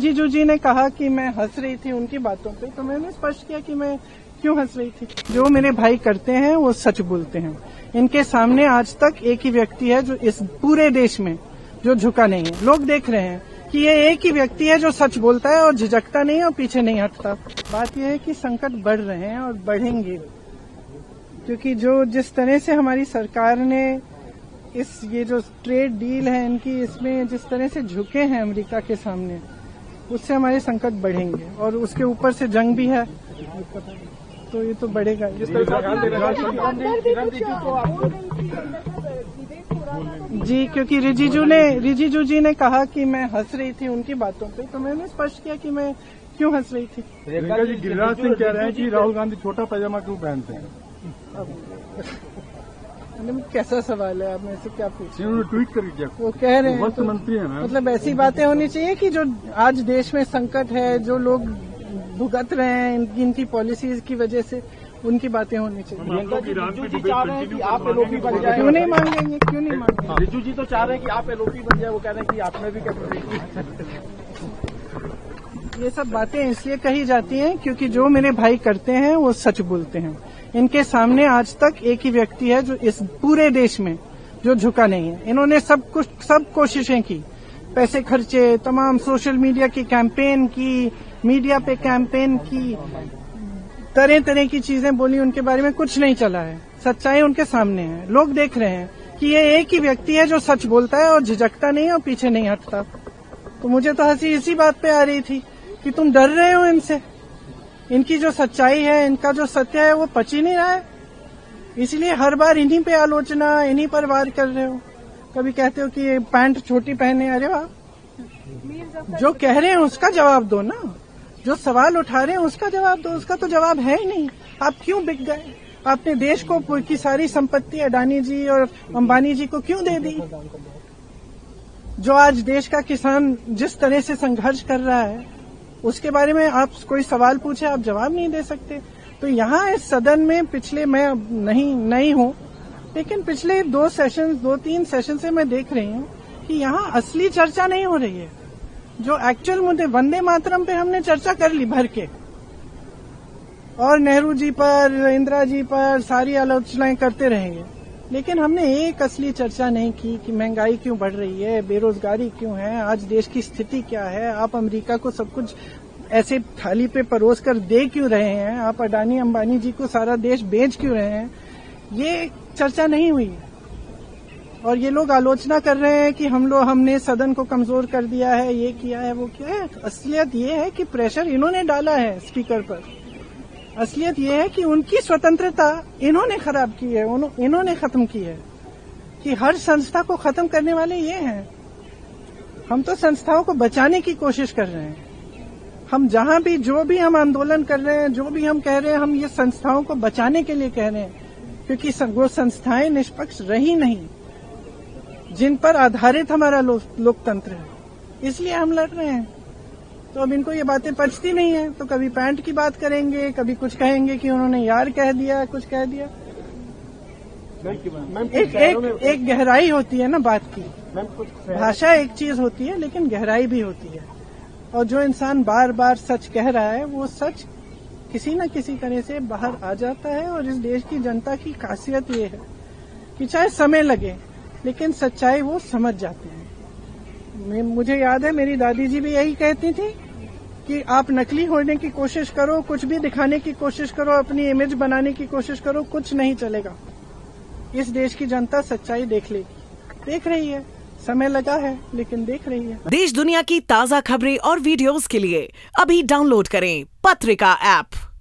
रिजिजू जी ने कहा कि मैं हंस रही थी उनकी बातों पे, तो मैंने स्पष्ट किया कि मैं क्यों हंस रही थी। जो मेरे भाई करते हैं वो सच बोलते हैं। इनके सामने आज तक एक ही व्यक्ति है जो इस पूरे देश में जो झुका नहीं है। लोग देख रहे हैं कि ये एक ही व्यक्ति है जो सच बोलता है और झिझकता नहीं और पीछे नहीं हटता। बात यह है कि संकट बढ़ रहे हैं और बढ़ेंगे, क्योंकि जिस तरह से हमारी सरकार ने ये जो ट्रेड डील है इनकी, इसमें जिस तरह से झुके हैं अमेरिका के सामने, उससे हमारे संकट बढ़ेंगे। और उसके ऊपर से जंग भी है, तो ये तो बढ़ेगा। जी, क्योंकि रिजिजू जी ने कहा कि मैं हंस रही थी उनकी बातों पे, तो मैंने स्पष्ट किया कि मैं क्यों हंस रही थी। प्रियंका जी, गिरिराज सिंह कह रहे हैं कि राहुल गांधी छोटा पैजामा क्यों पहनते हैं? कैसा सवाल है, आप मेरे से क्या पूछे? उन्होंने ट्वीट करके क्या? वो कह रहे हैं वस्त्र मंत्री है ना, मतलब ऐसी बातें होनी चाहिए कि जो आज देश में संकट है, जो लोग भुगत रहे हैं इनकी पॉलिसीज की वजह से, उनकी बातें होनी चाहिए। रिजू जी चाह रहे हैं कि आप एलओपी बन जाए। क्यों नहीं मांगेंगे, क्यों नहीं मांगेंगे? रिजू जी तो चाह रहे हैं कि आप एलओपी बन जाए, वो कह रहे हैं कि आप में भी कैपेसिटी। ये सब बातें इसलिए कही जाती हैं क्योंकि जो मेरे भाई करते हैं वो सच बोलते हैं। इनके सामने आज तक एक ही व्यक्ति है जो इस पूरे देश में जो झुका नहीं है। इन्होंने सब कोशिशें की, पैसे खर्चे, तमाम सोशल मीडिया की कैंपेन की, मीडिया पे कैंपेन की, तरह तरह की चीजें बोली, उनके बारे में कुछ नहीं चला है। सच्चाई उनके सामने है, लोग देख रहे हैं कि ये एक ही व्यक्ति है जो सच बोलता है और झिझकता नहीं और पीछे नहीं हटता। तो मुझे तो हंसी इसी बात पे आ रही थी कि तुम डर रहे हो इनसे, इनकी जो सच्चाई है, इनका जो सत्य है वो पच ही नहीं रहा है, इसलिए हर बार इन्हीं पे आलोचना, इन्हीं पर वार कर रहे हो। कभी कहते हो कि पैंट छोटी पहने, अरे वाह, जो कह रहे हैं उसका जवाब दो ना, जो सवाल उठा रहे हैं उसका जवाब दो। उसका तो जवाब है ही नहीं। आप क्यों बिक गए? आपने देश को की सारी संपत्ति अडानी जी और अंबानी जी को क्यों दे दी? जो आज देश का किसान जिस तरह से संघर्ष कर रहा है, उसके बारे में आप कोई सवाल पूछे, आप जवाब नहीं दे सकते। तो यहाँ इस सदन में पिछले, मैं नहीं हूँ, लेकिन पिछले 2-3 सेशन से मैं देख रही हूँ कि यहाँ असली चर्चा नहीं हो रही है। जो एक्चुअल मुद्दे, वंदे मातरम पे हमने चर्चा कर ली भर के, और नेहरू जी पर, इंदिरा जी पर सारी आलोचनाएं करते रहेंगे, लेकिन हमने एक असली चर्चा नहीं की कि महंगाई क्यों बढ़ रही है, बेरोजगारी क्यों है, आज देश की स्थिति क्या है, आप अमेरिका को सब कुछ ऐसे थाली पे परोस कर दे क्यों रहे हैं, आप अडानी अंबानी जी को सारा देश बेच क्यों रहे हैं, ये चर्चा नहीं हुई। और ये लोग आलोचना कर रहे हैं कि हमने सदन को कमजोर कर दिया है, ये किया है, वो किया है। असलियत ये है कि प्रेशर इन्होंने डाला है स्पीकर पर। असलियत ये है कि उनकी स्वतंत्रता इन्होंने खराब की है, इन्होंने खत्म की है, कि हर संस्था को खत्म करने वाले ये हैं। हम तो संस्थाओं को बचाने की कोशिश कर रहे हैं। हम जहां भी, जो भी हम आंदोलन कर रहे हैं, जो भी हम कह रहे हैं, हम ये संस्थाओं को बचाने के लिए कह रहे हैं, क्योंकि वो संस्थाएं निष्पक्ष रही नहीं जिन पर आधारित हमारा लोकतंत्र है, इसलिए हम लड़ रहे हैं। तो अब इनको ये बातें पचती नहीं है, तो कभी पैंट की बात करेंगे, कभी कुछ कहेंगे कि उन्होंने यार कह दिया, कुछ कह दिया। एक गहराई होती है ना बात की। भाषा एक चीज होती है, लेकिन गहराई भी होती है। और जो इंसान बार बार सच कह रहा है, वो सच किसी न किसी तरह से बाहर आ जाता है। और इस देश की जनता की खासियत ये है कि चाहे समय लगे, लेकिन सच्चाई वो समझ जाते हैं। मुझे याद है, मेरी दादी जी भी यही कहती थी कि आप नकली होने की कोशिश करो, कुछ भी दिखाने की कोशिश करो, अपनी इमेज बनाने की कोशिश करो, कुछ नहीं चलेगा। इस देश की जनता सच्चाई देख लेगी, देख रही है। समय लगा है, लेकिन देख रही है। देश दुनिया की ताज़ा खबरें और वीडियोस के लिए अभी डाउनलोड करें पत्रिका ऐप।